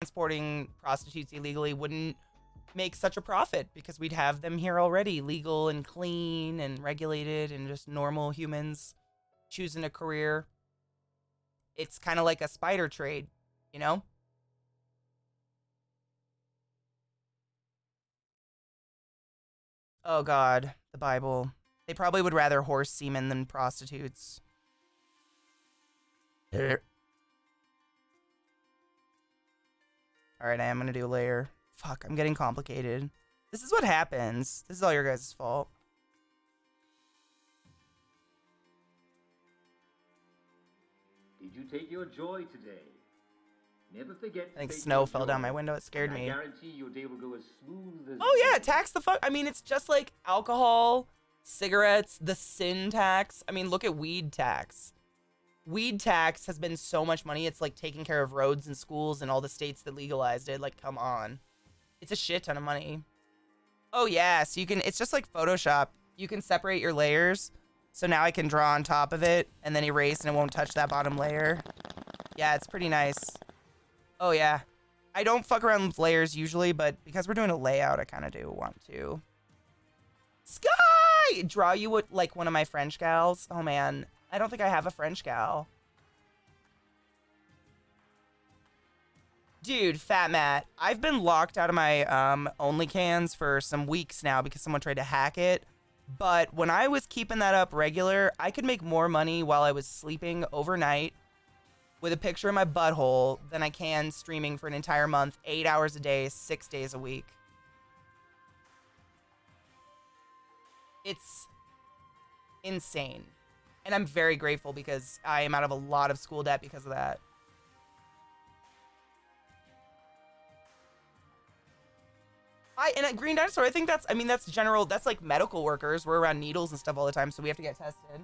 transporting prostitutes illegally wouldn't make such a profit because we'd have them here already, legal and clean and regulated and just normal humans choosing a career. It's kind of like a spider trade, you know? Oh God, the Bible. They probably would rather horse semen than prostitutes. All right, I am gonna do a layer. Fuck, I'm getting complicated. This is what happens. This is all your guys' fault. Did you take your joy today? Never forget. I think snow fell down my window. It scared me. I guarantee your day will go as smooth as. Oh yeah, tax the fuck. I mean, it's just like alcohol, cigarettes, the sin tax. I mean, look at weed tax. Weed tax has been so much money. It's like taking care of roads and schools and all the states that legalized it. Like, come on. It's a shit ton of money. Oh yeah, so you can, it's just like Photoshop. You can separate your layers. So now I can draw on top of it and then erase and it won't touch that bottom layer. Yeah, it's pretty nice. Oh yeah. I don't fuck around with layers usually, but because we're doing a layout, I kind of do want to. Sky! Draw you with, like, one of my French gals. Oh man, I don't think I have a French gal. Dude, Fat Matt, I've been locked out of my OnlyCans for some weeks now because someone tried to hack it. But when I was keeping that up regular, I could make more money while I was sleeping overnight with a picture of my butthole than I can streaming for an entire month, 8 hours a day, 6 days a week. It's insane. And I'm very grateful because I am out of a lot of school debt because of that. And at Green Dinosaur, I think that's, I mean, that's general, that's like medical workers. We're around needles and stuff all the time, so we have to get tested.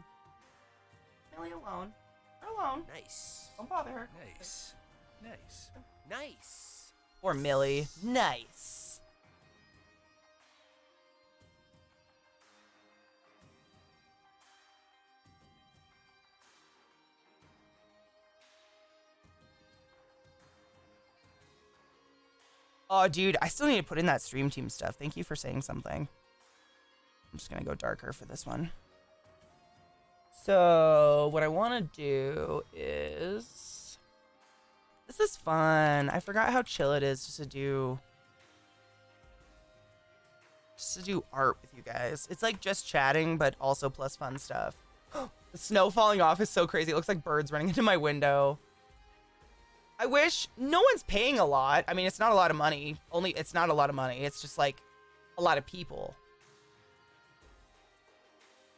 Millie alone. Her alone. Nice. Don't bother her. Nice. Nice. Nice. Or Millie. Nice. Oh, dude, I still need to put in that stream team stuff. Thank you for saying something. I'm just gonna go darker for this one. So, what I want to do is... This is fun. I forgot how chill it is just to do art with you guys. It's like just chatting, but also plus fun stuff. The snow falling off is so crazy. It looks like birds running into my window. I wish no one's paying a lot. I mean, it's not a lot of money. It's not a lot of money. It's just like a lot of people.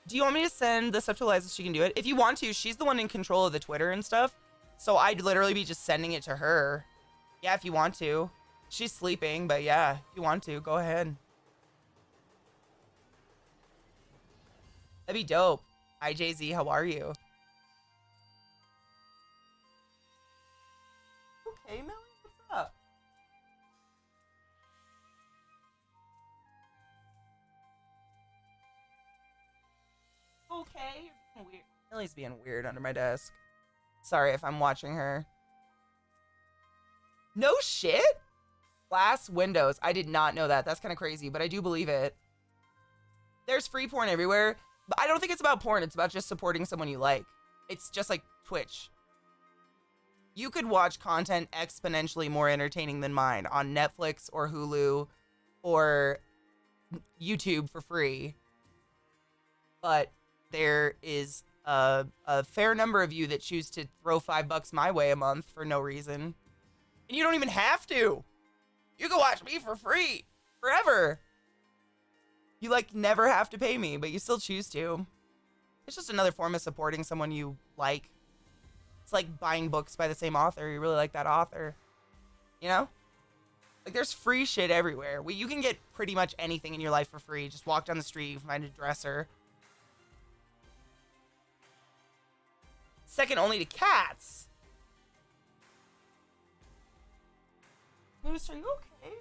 Do you want me to send this up to Eliza so she can do it? If you want to, she's the one in control of the Twitter and stuff. So I'd literally be just sending it to her. Yeah, if you want to. She's sleeping, but yeah, if you want to, go ahead. That'd be dope. Hi, Jay-Z, how are you? Okay, Melly, what's up? Okay, you're being weird. Millie's being weird under my desk. Sorry if I'm watching her. No shit? Glass windows. I did not know that. That's kind of crazy, but I do believe it. There's free porn everywhere, but I don't think it's about porn. It's about just supporting someone you like. It's just like Twitch. You could watch content exponentially more entertaining than mine on Netflix or Hulu or YouTube for free. But there is a fair number of you that choose to throw $5 my way a month for no reason. And you don't even have to. You can watch me for free forever. You like never have to pay me, but you still choose to. It's just another form of supporting someone you like. It's like buying books by the same author. You really like that author. You know? Like, there's free shit everywhere. You can get pretty much anything in your life for free. Just walk down the street, you find a dresser. Second only to cats. Moose, are you okay?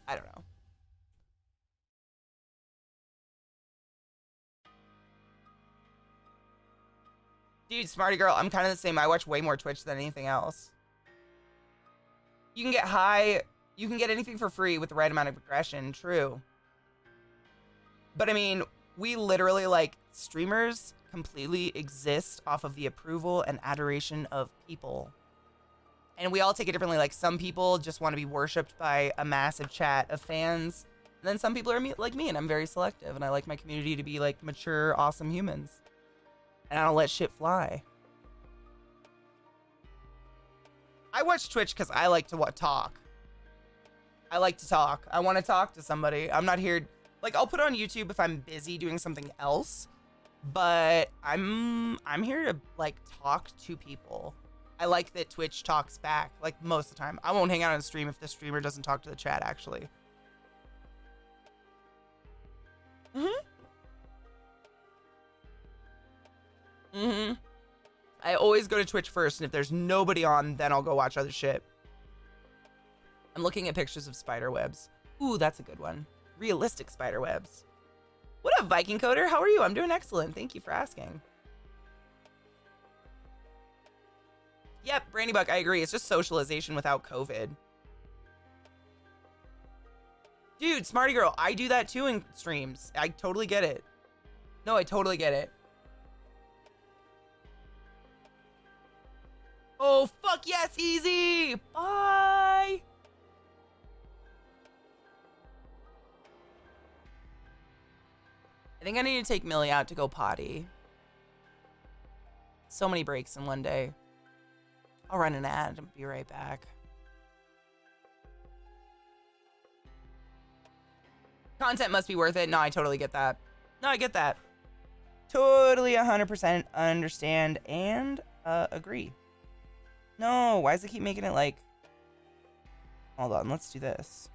I don't know. Dude, smarty girl, I'm kind of the same. I watch way more Twitch than anything else. You can get high. You can get anything for free with the right amount of aggression. True. But I mean, we literally, like, streamers completely exist off of the approval and adoration of people. And we all take it differently. Like, some people just want to be worshipped by a massive chat of fans. And then some people are like me, and I'm very selective. And I like my community to be, like, mature, awesome humans. And I don't let shit fly. I watch Twitch because I like to talk. I like to talk. I want to talk to somebody. I'm not here... Like, I'll put it on YouTube if I'm busy doing something else. But I'm here to, like, talk to people. I like that Twitch talks back, like, most of the time. I won't hang out on stream if the streamer doesn't talk to the chat, actually. I always go to Twitch first, and if there's nobody on, then I'll go watch other shit. I'm looking at pictures of spider webs. Ooh, that's a good one. Realistic spider webs. What up, Viking Coder? How are you? I'm doing excellent. Thank you for asking. Yep, Brandybuck, I agree. It's just socialization without COVID. Dude, smarty girl, I do that too in streams. I totally get it. No, I totally get it. Oh, fuck yes, easy. Bye. I think I need to take Millie out to go potty. So many breaks in one day. I'll run an ad and be right back. Content must be worth it. No, I totally get that. No, I get that. Totally 100% understand and agree. No, why does it keep making it like... Hold on, let's do this.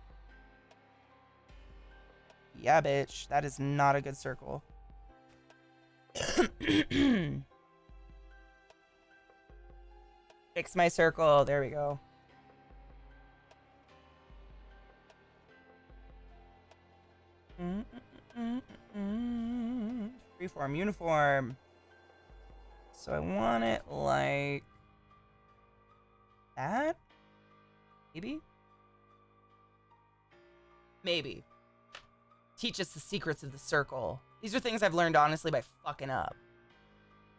Yeah, bitch. That is not a good circle. Fix my circle. There we go. Freeform uniform. So I want it like that? Maybe? Maybe. Teach us the secrets of the circle. These are things I've learned honestly by fucking up.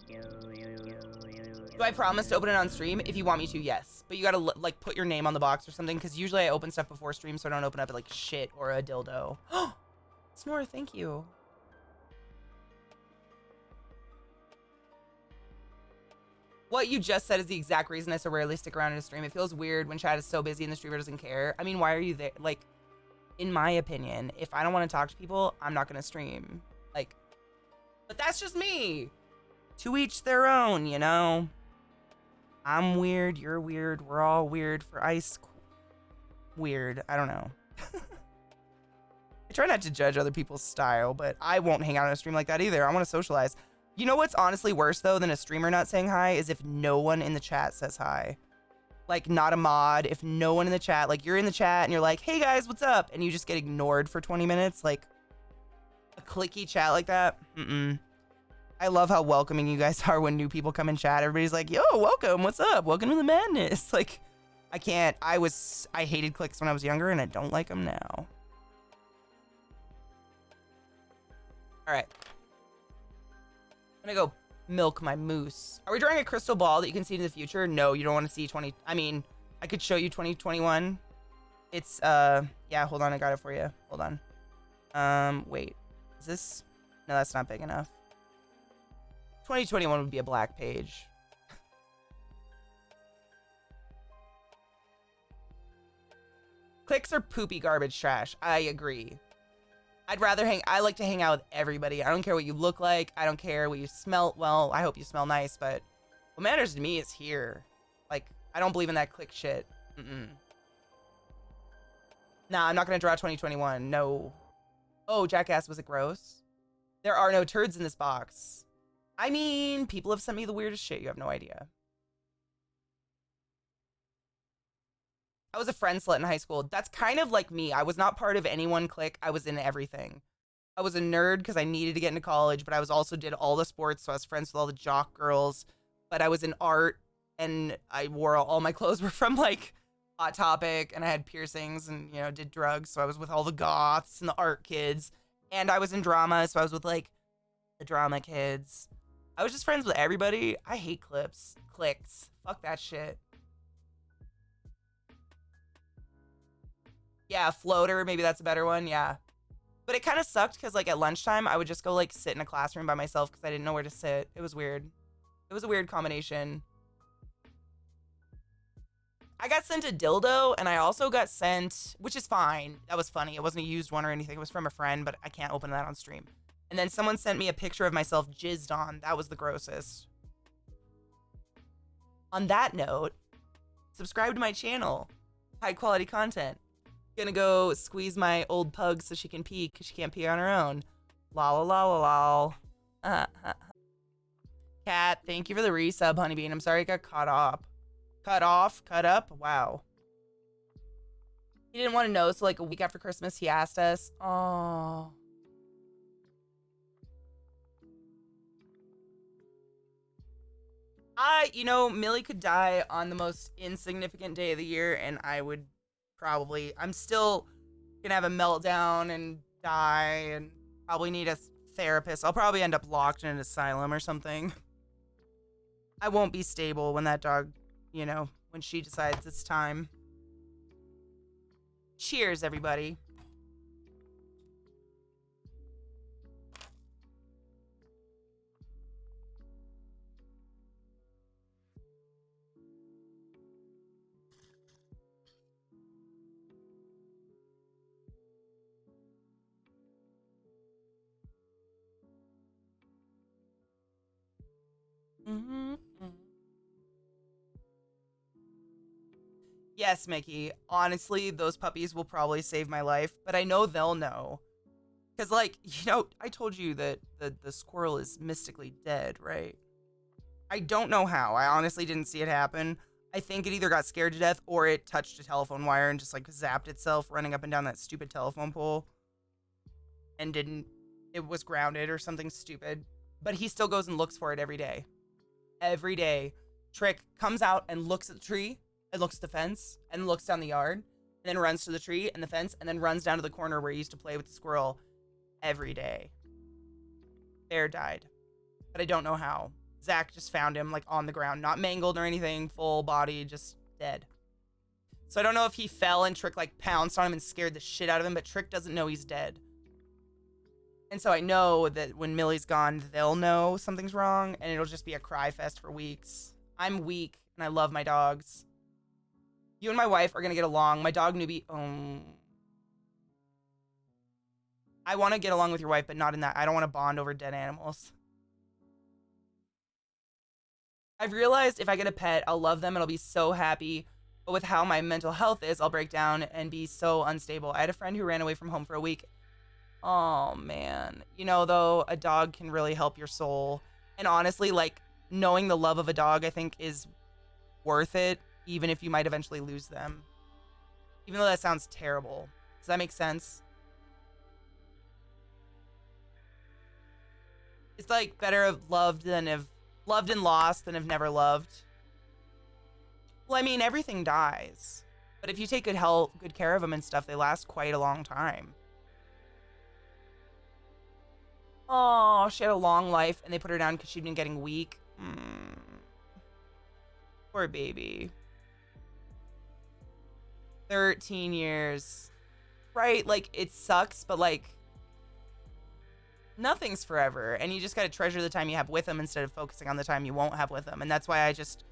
Do I promise to open it on stream? If you want me to, yes. But you gotta like put your name on the box or something, because usually I open stuff before stream so I don't open up like shit or a dildo. Snore, thank you. What you just said is the exact reason I so rarely stick around in a stream. It feels weird when chat is so busy and the streamer doesn't care. I mean, why are you there? Like, in my opinion, if I don't want to talk to people, I'm not gonna stream. Like, but that's just me. To each their own, you know? I'm weird, you're weird, we're all weird for ice. Weird, I don't know. I try not to judge other people's style, but I won't hang out on a stream like that either. I want to socialize. You know what's honestly worse, though, than a streamer not saying hi is if no one in the chat says hi. Like, not a mod. If no one in the chat, like, you're in the chat and you're like, hey, guys, what's up? And you just get ignored for 20 minutes. Like, a clicky chat like that. I love how welcoming you guys are when new people come in chat. Everybody's like, yo, welcome. What's up? Welcome to the madness. Like, I can't. I hated clicks when I was younger, and I don't like them now. All right. I'm gonna go milk my moose. Are we drawing a crystal ball that you can see into the future? No, you don't want to see 20. I mean, I could show you 2021. It's, yeah, hold on. I got it for you. Hold on. Wait. Is this? No, that's not big enough. 2021 would be a black page. Clicks are poopy garbage trash. I agree. I like to hang out with everybody. I don't care what you look like. I don't care what you smell. Well, I hope you smell nice, but what matters to me is here. Like, I don't believe in that click shit. Nah, I'm not gonna draw 2021. No. Oh, jackass, was it gross? There are no turds in this box. I mean, people have sent me the weirdest shit. You have no idea. I was a friend slut in high school. That's kind of like me. I was not part of any one clique. I was in everything. I was a nerd because I needed to get into college, but I was also did all the sports, so I was friends with all the jock girls. but I was in art and I wore all my clothes were from like Hot Topic, and I had piercings and, you know, did drugs. So I was with all the goths and the art kids, and I was in drama. So I was with like the drama kids. I was just friends with everybody. I hate clicks. Fuck that shit. Yeah, floater. Maybe that's a better one. Yeah. But it kind of sucked because like at lunchtime, I would just go like sit in a classroom by myself because I didn't know where to sit. It was weird. It was a weird combination. I got sent a dildo, and I also got sent, which is fine. That was funny. It wasn't a used one or anything. It was from a friend, but I can't open that on stream. And then someone sent me a picture of myself jizzed on. That was the grossest. On that note, subscribe to my channel. High quality content. Gonna go squeeze my old pug so she can pee because she can't pee on her own. La la la la la. Cat, thank you for the resub, Honeybean. I'm sorry it got caught up. Cut off, cut up. Wow. He didn't want to know, so like a week after Christmas, he asked us. Oh. You know, Millie could die on the most insignificant day of the year, and I would probably, I'm still gonna have a meltdown and die and probably need a therapist. I'll probably end up locked in an asylum or something. I won't be stable when that dog, you know, when she decides it's time. Cheers, everybody. Mm-hmm. Yes, Mickey. Honestly, those puppies will probably save my life, but I know they'll know. Because, like, you know, I told you that the squirrel is mystically dead, right? I don't know how. I honestly didn't see it happen. I think it either got scared to death or it touched a telephone wire and just, like, zapped itself running up and down that stupid telephone pole. And it was grounded or something stupid. But he still goes and looks for it every day. Every day. Trick comes out and looks at the tree and looks at the fence and looks down the yard and then runs to the tree and the fence and then runs down to the corner where he used to play with the squirrel every day. Bear died, but I don't know how. Zach just found him like on the ground, not mangled or anything, full body, just dead. So I don't know if he fell and Trick like pounced on him and scared the shit out of him, but Trick doesn't know he's dead. And so I know that when Millie's gone, they'll know something's wrong and it'll just be a cry fest for weeks. I'm weak and I love my dogs. You and my wife are going to get along. My dog Newbie, I want to get along with your wife, but not in that. I don't want to bond over dead animals. I've realized if I get a pet, I'll love them and I'll be so happy. But with how my mental health is, I'll break down and be so unstable. I had a friend who ran away from home for a week. Oh, man. You know, though, a dog can really help your soul. And honestly, like, knowing the love of a dog, I think, is worth it, even if you might eventually lose them. Even though that sounds terrible. Does that make sense? It's like better have loved and lost than have never loved. Well, I mean, everything dies. But if you take good care of them and stuff, they last quite a long time. Oh, she had a long life and they put her down because she'd been getting weak. Poor baby. 13 years. Right? Like, it sucks, but like, nothing's forever. And you just gotta treasure the time you have with them instead of focusing on the time you won't have with them. And that's why I just,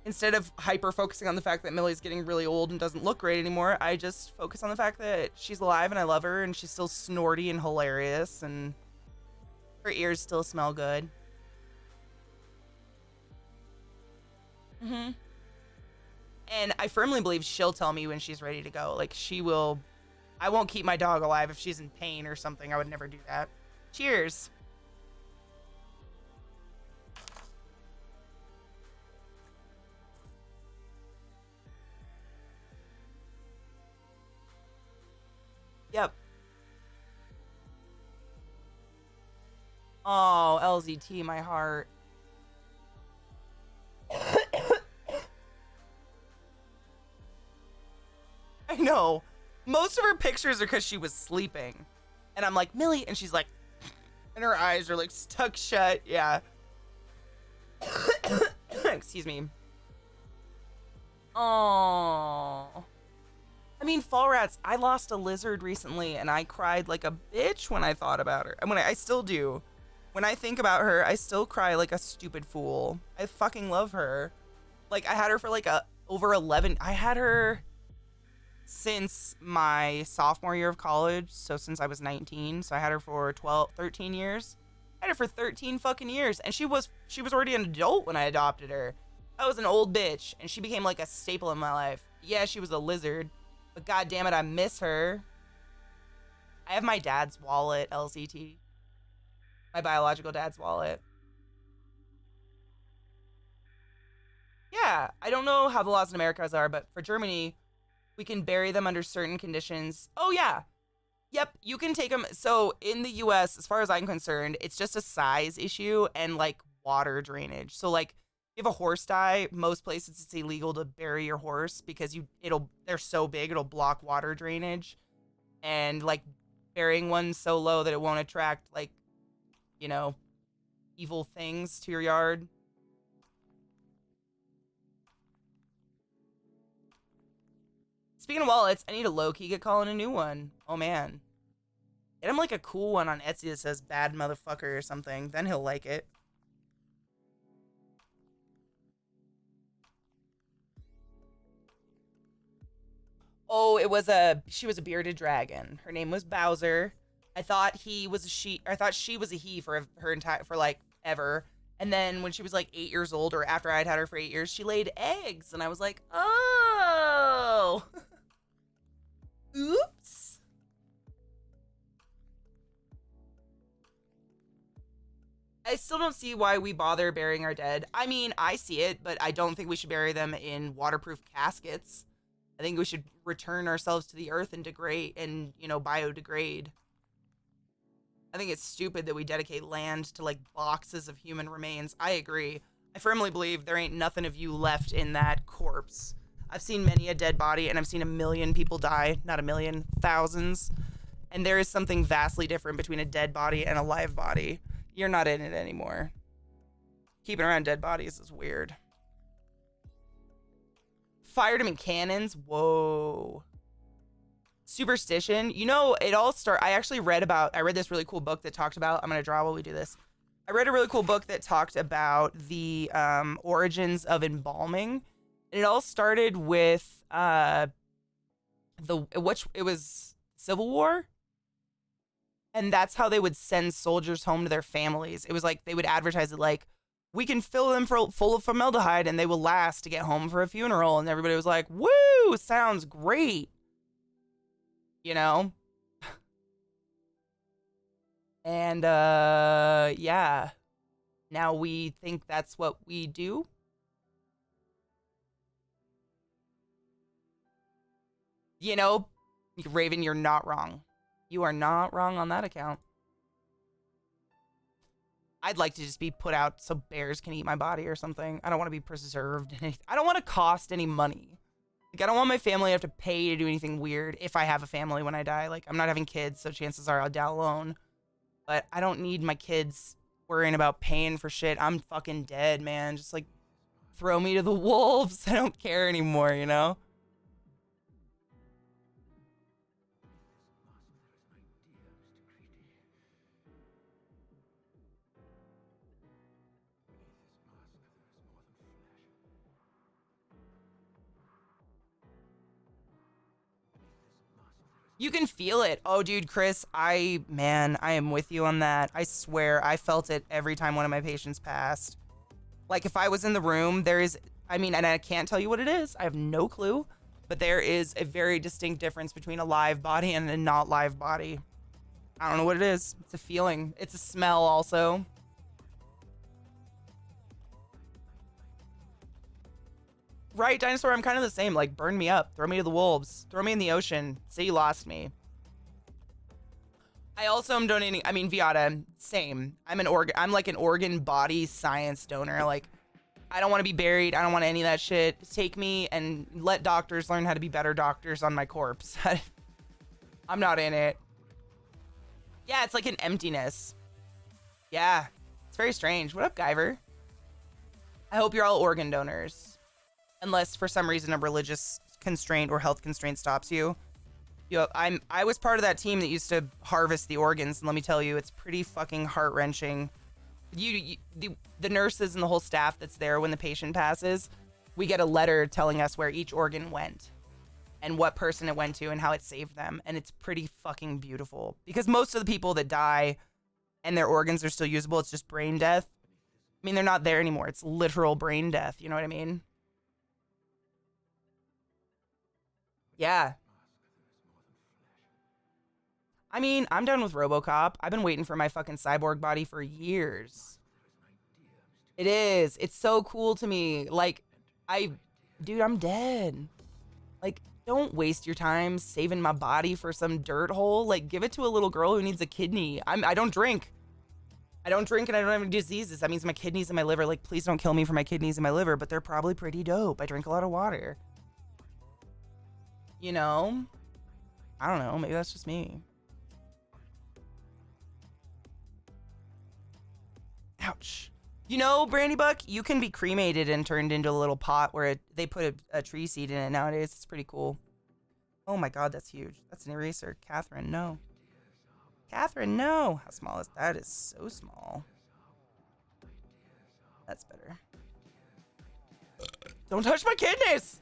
instead of hyper focusing on the fact that Millie's getting really old and doesn't look great anymore, I just focus on the fact that she's alive and I love her and she's still snorty and hilarious and her ears still smell good. And I firmly believe she'll tell me when she's ready to go. Like, she will. I won't keep my dog alive if she's in pain or something. I would never do that. Cheers. Yep. Oh, LZT, my heart. know. Most of her pictures are because she was sleeping. And I'm like, Millie, and she's like, and her eyes are like stuck shut. Yeah. Excuse me. Oh. I mean, fall rats. I lost a lizard recently, and I cried like a bitch when I thought about her. I still do. When I think about her, I still cry like a stupid fool. I fucking love her. Like, I had her for like over 11. I had her since my sophomore year of college, so since I was 19. So I had her for 13 years. I had her for 13 fucking years, and she was already an adult when I adopted her. I was an old bitch, and she became like a staple in my life. Yeah, she was a lizard, but god damn it, I miss her. I have my dad's wallet, LCT. My biological dad's wallet. Yeah, I don't know how the laws in America are, but for Germany, we can bury them under certain conditions. Oh, yeah. Yep, you can take them. So in the US, as far as I'm concerned, it's just a size issue and like water drainage. So like if you have a horse die, most places it's illegal to bury your horse because they're so big, it'll block water drainage. And like burying one so low that it won't attract like, you know, evil things to your yard. Speaking of wallets, I need a low-key get calling a new one. Oh, man. Get him, like, a cool one on Etsy that says bad motherfucker or something. Then he'll like it. Oh, she was a bearded dragon. Her name was Bowser. I thought she was a he for like, ever. And then when she was, like, 8 years old, or after I'd had her for 8 years, she laid eggs. And I was like, oh... Oops. I still don't see why we bother burying our dead. I mean, I see it, but I don't think we should bury them in waterproof caskets. I think we should return ourselves to the earth and degrade and, biodegrade. I think it's stupid that we dedicate land to like boxes of human remains. I agree. I firmly believe there ain't nothing of you left in that corpse. I've seen many a dead body, and I've seen 1 million people die. Not 1 million, thousands. And there is something vastly different between a dead body and a live body. You're not in it anymore. Keeping around dead bodies is weird. Fired them in cannons? Whoa. Superstition? It all started... I read this really cool book that talked about... I'm going to draw while we do this. I read a really cool book that talked about the origins of embalming. It all started with it was Civil War, and that's how they would send soldiers home to their families. It was like they would advertise it like, we can fill them full of formaldehyde and they will last to get home for a funeral, and everybody was like, woo, sounds great, and yeah, now we think that's what we do. Raven, you're not wrong. You are not wrong on that account. I'd like to just be put out so bears can eat my body or something. I don't want to be preserved. I don't want to cost any money. Like, I don't want my family to have to pay to do anything weird if I have a family when I die. Like, I'm not having kids, so chances are I'll die alone. But I don't need my kids worrying about paying for shit. I'm fucking dead, man. Just, like, throw me to the wolves. I don't care anymore, You can feel it. Oh, dude, Chris, I am with you on that. I swear, I felt it every time one of my patients passed. Like, if I was in the room, and I can't tell you what it is. I have no clue. But there is a very distinct difference between a live body and a not live body. I don't know what it is. It's a feeling. It's a smell also. Right, Dinosaur, I'm kind of the same. Like, burn me up. Throw me to the wolves. Throw me in the ocean. Say you lost me. I also am donating... Viata, same. I'm like an organ body science donor. Like, I don't want to be buried. I don't want any of that shit. Take me and let doctors learn how to be better doctors on my corpse. I'm not in it. Yeah, it's like an emptiness. Yeah, it's very strange. What up, Guyver? I hope you're all organ donors. Unless for some reason a religious constraint or health constraint stops you. I was part of that team that used to harvest the organs, and let me tell you, it's pretty fucking heart-wrenching. The nurses and the whole staff that's there when the patient passes, we get a letter telling us where each organ went and what person it went to and how it saved them, and it's pretty fucking beautiful. Because most of the people that die and their organs are still usable, it's just brain death. I mean, they're not there anymore. It's literal brain death, you know what I mean? Yeah. I mean, I'm done with RoboCop. I've been waiting for my fucking cyborg body for years. It is. It's so cool to me. Like, dude, I'm dead. Like, don't waste your time saving my body for some dirt hole. Like, give it to a little girl who needs a kidney. I don't drink. I don't drink and I don't have any diseases. That means my kidneys and my liver. Like, please don't kill me for my kidneys and my liver, but they're probably pretty dope. I drink a lot of water. You know? I don't know. Maybe that's just me. Ouch. You know, Brandy Buck, you can be cremated and turned into a little pot where they put a tree seed in it nowadays. It's pretty cool. Oh my god, that's huge. That's an eraser. Catherine, no. Catherine, no. How small is that? Is so small. That's better. Don't touch my kidneys!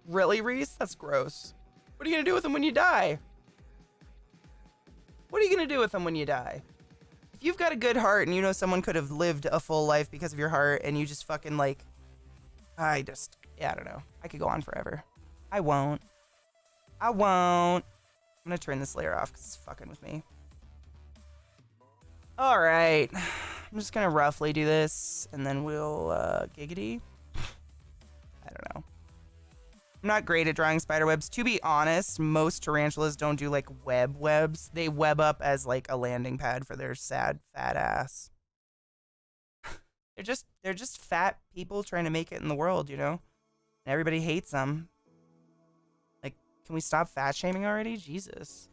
Really, Reese? That's gross. What are you gonna do with them when you die? What are you gonna do with them when you die? If you've got a good heart and you know someone could have lived a full life because of your heart and you just fucking like... I don't know. I could go on forever. I won't. I'm gonna turn this layer off because it's fucking with me. Alright. I'm just gonna roughly do this and then we'll, giggity. I don't know. I'm not great at drawing spider webs. To be honest, most tarantulas don't do like webs. They web up as like a landing pad for their sad fat ass. They're just fat people trying to make it in the world, you know? And everybody hates them. Like, can we stop fat shaming already? Jesus.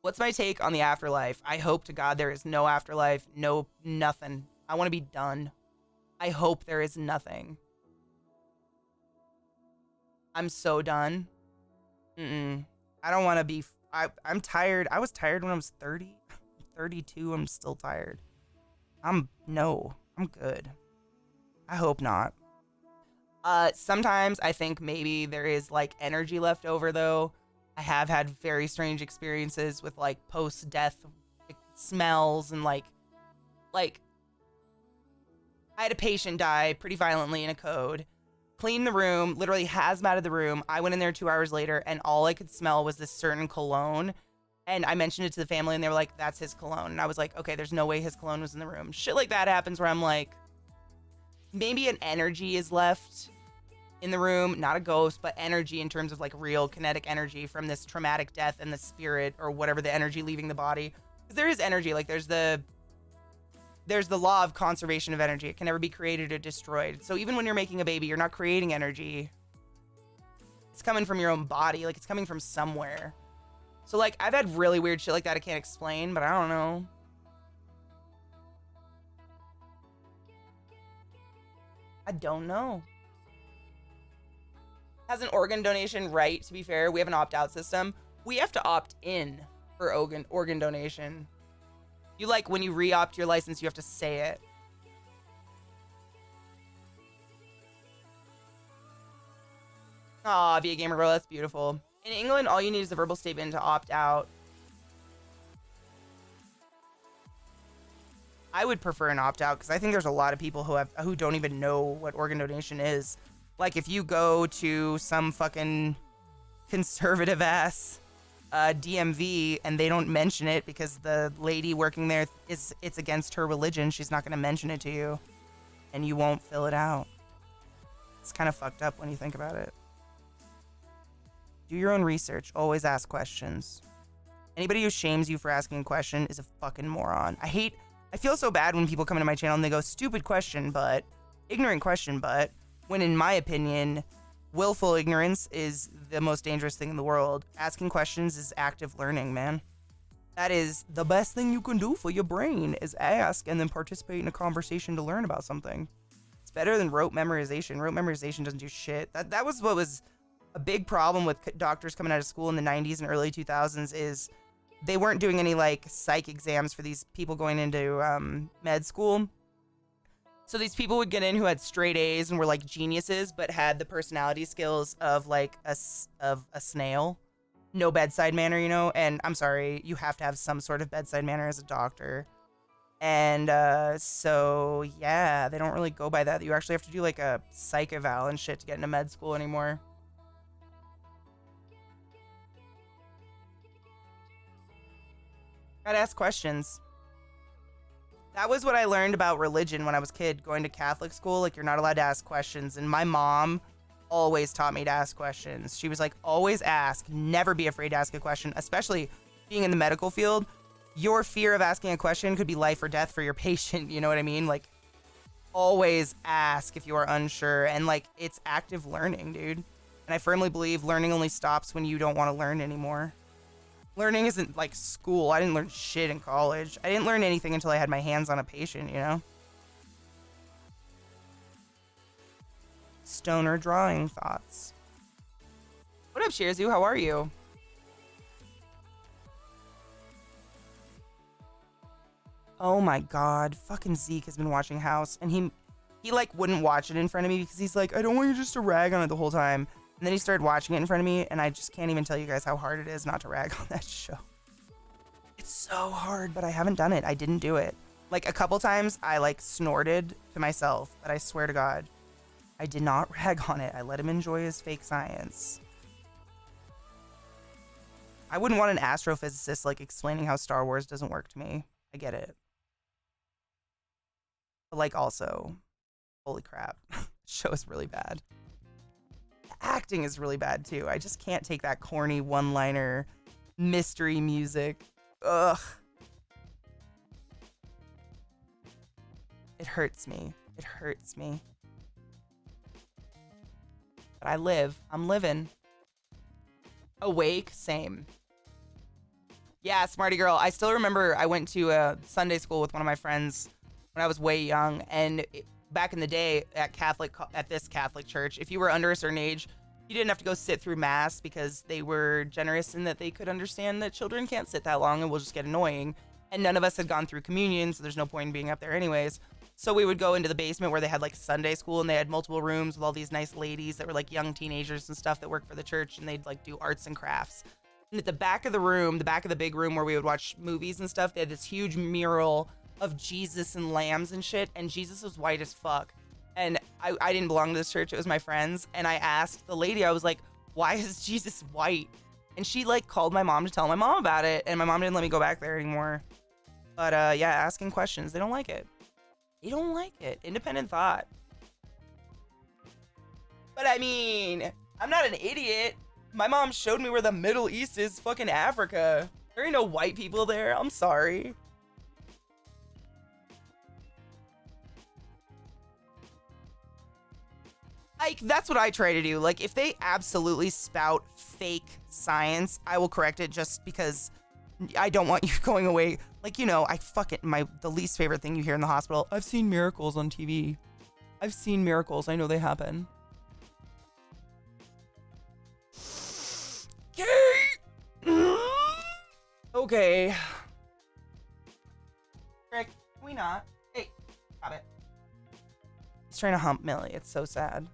What's my take on the afterlife? I hope to God there is no afterlife, no nothing. I want to be done. I hope there is nothing. I'm so done. I don't want to be... I'm tired. I was tired when I was 30. 32, I'm still tired. No, I'm good. I hope not. Sometimes I think maybe there is like energy left over though. I have had very strange experiences with like post-death smells and like I had a patient die pretty violently in a code. Cleaned the room, literally hazmated the room. I went in there 2 hours later and all I could smell was this certain cologne. And I mentioned it to the family and they were like, that's his cologne. And I was like, okay, there's no way his cologne was in the room. Shit like that happens where I'm like, maybe an energy is left in the room, not a ghost, but energy in terms of like real kinetic energy from this traumatic death and the spirit or whatever, the energy leaving the body. Because there is energy, like there's the law of conservation of energy. It can never be created or destroyed. So even when you're making a baby, you're not creating energy. It's coming from your own body. Like, it's coming from somewhere. So, like, I've had really weird shit like that I can't explain, but I don't know. I don't know. Has an organ donation right, to be fair. We have an opt-out system. We have to opt in for organ donation. You like when you re-opt your license, you have to say it. Aw, Via Gamer Girl, that's beautiful. In England, all you need is a verbal statement to opt out. I would prefer an opt-out because I think there's a lot of people who don't even know what organ donation is. Like if you go to some fucking conservative ass DMV and they don't mention it because the lady working there it's against her religion, she's not going to mention it to you and you won't fill it out. It's kind of fucked up when you think about it. Do your own research. Always ask questions. Anybody who shames you for asking a question is a fucking moron. I hate I feel so bad when people come into my channel and they go, stupid question, but ignorant question, but when in my opinion, willful ignorance is the most dangerous thing in the world. Asking questions is active learning, man. That is the best thing you can do for your brain is ask and then participate in a conversation to learn about something. It's better than rote memorization. Rote memorization doesn't do shit. That was what was a big problem with doctors coming out of school in the 90s and early 2000s is they weren't doing any like psych exams for these people going into med school. So these people would get in who had straight A's and were like geniuses, but had the personality skills of like a snail. No bedside manner, you know? And I'm sorry, you have to have some sort of bedside manner as a doctor. And so, yeah, they don't really go by that. You actually have to do like a psych eval and shit to get into med school anymore. Gotta ask questions. That was what I learned about religion when I was a kid, going to Catholic school. Like, you're not allowed to ask questions. And my mom always taught me to ask questions. She was like, always ask. Never be afraid to ask a question, especially being in the medical field. Your fear of asking a question could be life or death for your patient. You know what I mean? Like, always ask if you are unsure. And, like, it's active learning, dude. And I firmly believe learning only stops when you don't want to learn anymore. Learning isn't like school. I didn't learn shit in college. I didn't learn anything until I had my hands on a patient, you know? Stoner drawing thoughts. What up, Shearzu? How are you? Oh my god. Fucking Zeke has been watching House, and he like wouldn't watch it in front of me because he's like, I don't want you just to rag on it the whole time. And then he started watching it in front of me, and I just can't even tell you guys how hard it is not to rag on that show. It's so hard, but I haven't done it. I didn't do it. Like, a couple times, I, like, snorted to myself, but I swear to God, I did not rag on it. I let him enjoy his fake science. I wouldn't want an astrophysicist, like, explaining how Star Wars doesn't work to me. I get it. But, like, also, holy crap. The show is really bad. Acting is really bad too. I just can't take that corny one-liner mystery music. Ugh. It hurts me. It hurts me. But I live. I'm living. Awake? Same. Yeah, smarty girl. I still remember I went to a Sunday school with one of my friends when I was way young, and back in the day at this Catholic church, if you were under a certain age, you didn't have to go sit through mass because they were generous in that they could understand that children can't sit that long and will just get annoying. And none of us had gone through communion, so there's no point in being up there anyways. So we would go into the basement where they had like Sunday school, and they had multiple rooms with all these nice ladies that were like young teenagers and stuff that worked for the church, and they'd like do arts and crafts. And at the back of the room, the back of the big room where we would watch movies and stuff, they had this huge mural of Jesus and lambs and shit, and Jesus was white as fuck. And I didn't belong to this church, it was my friends, and I asked the lady, I was like, why is Jesus white? And she like called my mom to tell my mom about it, and my mom didn't let me go back there anymore. But yeah, asking questions, they don't like it. They don't like it. Independent thought. But I mean, I'm not an idiot. My mom showed me where the Middle East is, fucking Africa. There ain't no white people there, I'm sorry. Like, that's what I try to do. Like, if they absolutely spout fake science, I will correct it just because I don't want you going away. Like, you know, the least favorite thing you hear in the hospital, I've seen miracles on TV. I've seen miracles. I know they happen. Okay. Rick, can we not? Hey, stop it. He's trying to hump Millie. It's so sad.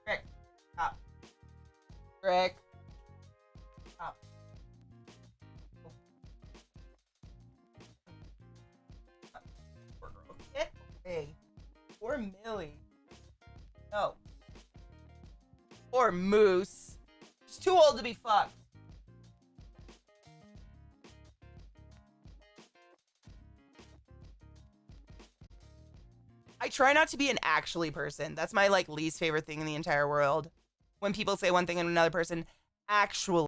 Rick, stop. Rick, stop. Poor girl. Get away. Poor Millie. No. Poor Moose. She's too old to be fucked. I try not to be an actually person. That's my like least favorite thing in the entire world. When people say one thing and another person actually